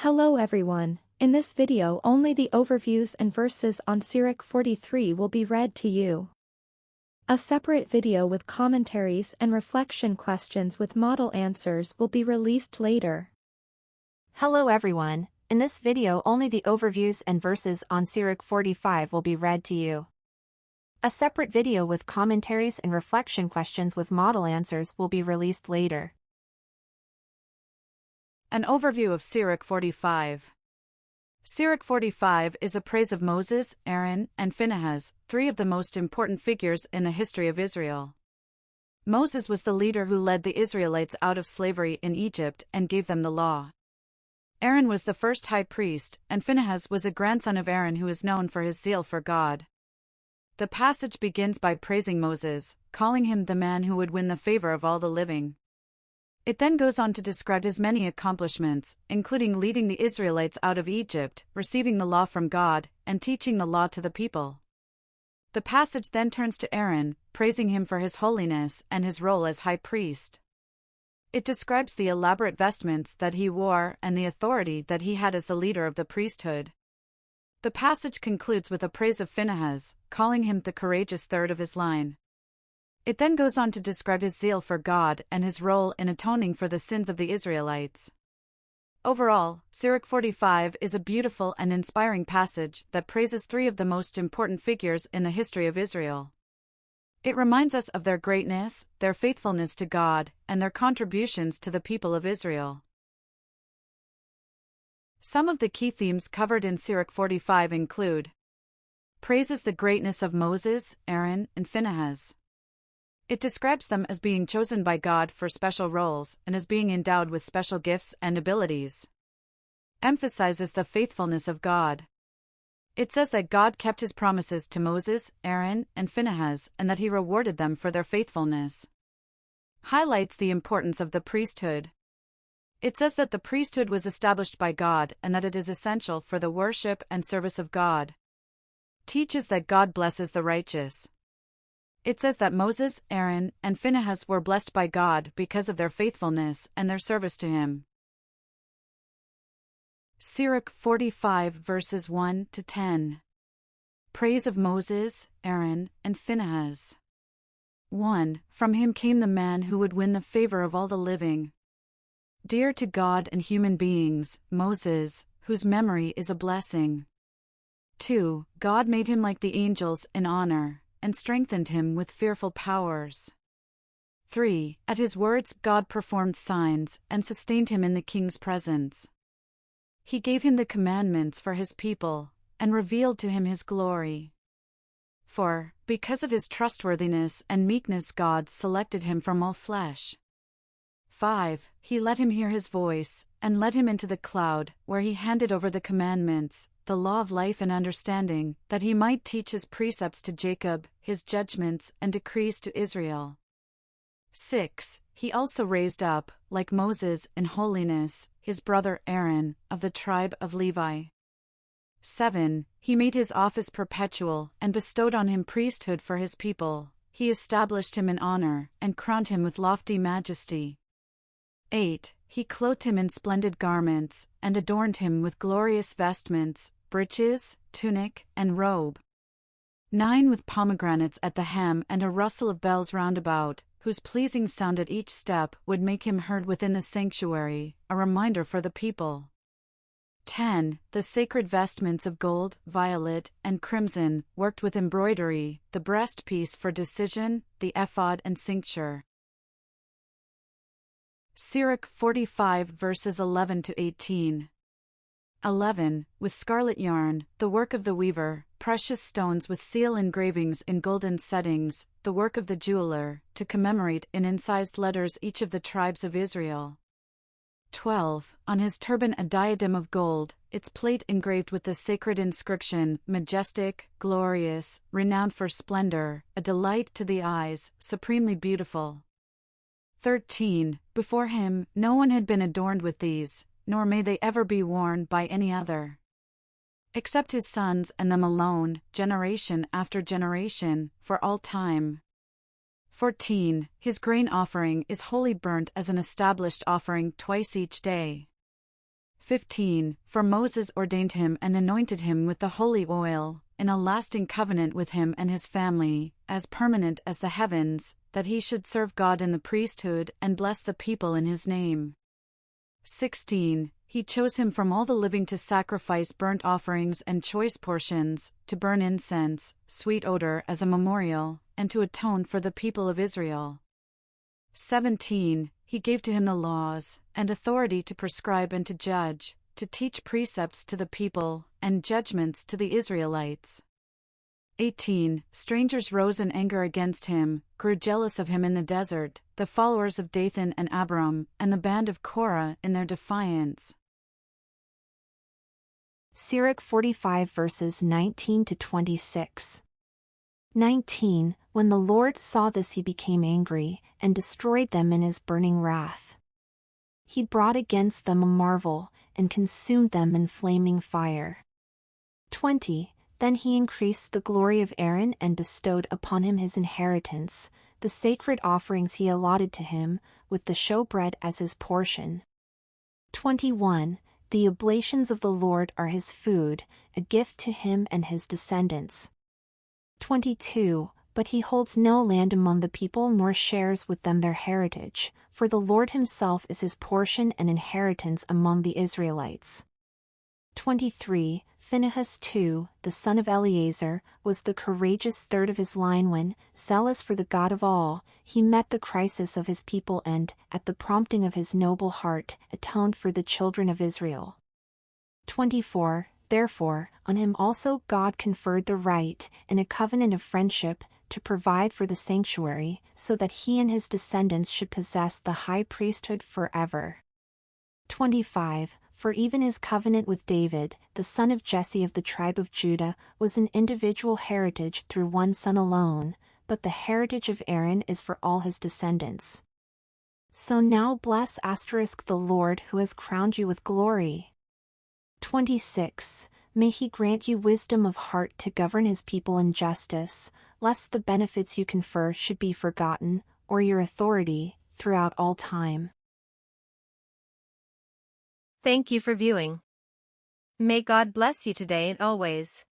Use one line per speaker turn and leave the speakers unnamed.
Hello everyone, in this video only the overviews and verses on Sirach 43 will be read to you. A separate video with commentaries and reflection questions with model answers will be released later.
Hello everyone, in this video only the overviews and verses on Sirach 45 will be read to you. A separate video with commentaries and reflection questions with model answers will be released later.
An overview of Sirach 45. Sirach 45 is a praise of Moses, Aaron, and Phinehas, three of the most important figures in the history of Israel. Moses was the leader who led the Israelites out of slavery in Egypt and gave them the law. Aaron was the first high priest, and Phinehas was a grandson of Aaron who is known for his zeal for God. The passage begins by praising Moses, calling him the man who would win the favor of all the living. It then goes on to describe his many accomplishments, including leading the Israelites out of Egypt, receiving the law from God, and teaching the law to the people. The passage then turns to Aaron, praising him for his holiness and his role as high priest. It describes the elaborate vestments that he wore and the authority that he had as the leader of the priesthood. The passage concludes with a praise of Phinehas, calling him the courageous third of his line. It then goes on to describe his zeal for God and his role in atoning for the sins of the Israelites. Overall, Sirach 45 is a beautiful and inspiring passage that praises three of the most important figures in the history of Israel. It reminds us of their greatness, their faithfulness to God, and their contributions to the people of Israel. Some of the key themes covered in Sirach 45 include: praises the greatness of Moses, Aaron, and Phinehas. It describes them as being chosen by God for special roles and as being endowed with special gifts and abilities. Emphasizes the faithfulness of God. It says that God kept his promises to Moses, Aaron, and Phinehas, and that he rewarded them for their faithfulness. Highlights the importance of the priesthood. It says that the priesthood was established by God and that it is essential for the worship and service of God. Teaches that God blesses the righteous. It says that Moses, Aaron, and Phinehas were blessed by God because of their faithfulness and their service to him. Sirach 45 verses 1 to 10. Praise of Moses, Aaron, and Phinehas. 1. From him came the man who would win the favor of all the living. Dear to God and human beings, Moses, whose memory is a blessing. 2. God made him like the angels in honor, and strengthened him with fearful powers. 3. At his words God performed signs, and sustained him in the king's presence. He gave him the commandments for his people, and revealed to him his glory. 4. Because of his trustworthiness and meekness God selected him from all flesh. 5. He let him hear his voice, and led him into the cloud, where he handed over the commandments, the law of life and understanding, that he might teach his precepts to Jacob, his judgments and decrees to Israel. 6. He also raised up, like Moses in holiness, his brother Aaron, of the tribe of Levi. 7. He made his office perpetual, and bestowed on him priesthood for his people. He established him in honor, and crowned him with lofty majesty. 8. He clothed him in splendid garments, and adorned him with glorious vestments, breeches, tunic, and robe. 9. With pomegranates at the hem and a rustle of bells round about, whose pleasing sound at each step would make him heard within the sanctuary, a reminder for the people. 10. The sacred vestments of gold, violet, and crimson, worked with embroidery, the breastpiece for decision, the ephod and cincture. Sirach 45 verses 11 to 18. 11. With scarlet yarn, the work of the weaver, precious stones with seal engravings in golden settings, the work of the jeweler, to commemorate in incised letters each of the tribes of Israel. 12. On his turban a diadem of gold, its plate engraved with the sacred inscription, majestic, glorious, renowned for splendor, a delight to the eyes, supremely beautiful. 13. Before him, no one had been adorned with these, nor may they ever be worn by any other. Except his sons and them alone, generation after generation, for all time. 14. His grain offering is wholly burnt as an established offering twice each day. 15. For Moses ordained him and anointed him with the holy oil, in a lasting covenant with him and his family, as permanent as the heavens, that he should serve God in the priesthood and bless the people in his name. 16. He chose him from all the living to sacrifice burnt offerings and choice portions, to burn incense, sweet odor as a memorial, and to atone for the people of Israel. 17. He gave to him the laws, and authority to prescribe and to judge, to teach precepts to the people, and judgments to the Israelites. 18. Strangers rose in anger against him, grew jealous of him in the desert, the followers of Dathan and Abiram, and the band of Korah in their defiance.
Sirach 45 verses 19 to 26. 19. When the Lord saw this, he became angry, and destroyed them in his burning wrath. He brought against them a marvel, and consumed them in flaming fire. 20. Then he increased the glory of Aaron and bestowed upon him his inheritance, the sacred offerings he allotted to him, with the showbread as his portion. 21. The oblations of the Lord are his food, a gift to him and his descendants. 22. But he holds no land among the people nor shares with them their heritage, for the Lord himself is his portion and inheritance among the Israelites. 23. Phinehas too, the son of Eleazar, was the courageous third of his line when, zealous for the God of all, he met the crisis of his people and, at the prompting of his noble heart, atoned for the children of Israel. 24. Therefore, on him also God conferred the right, in a covenant of friendship, to provide for the sanctuary, so that he and his descendants should possess the high priesthood forever. 25. For even his covenant with David, the son of Jesse of the tribe of Judah, was an individual heritage through one son alone, but the heritage of Aaron is for all his descendants. So now bless the Lord who has crowned you with glory. 26. May he grant you wisdom of heart to govern his people in justice, lest the benefits you confer should be forgotten, or your authority, throughout all time.
Thank you for viewing. May God bless you today and always.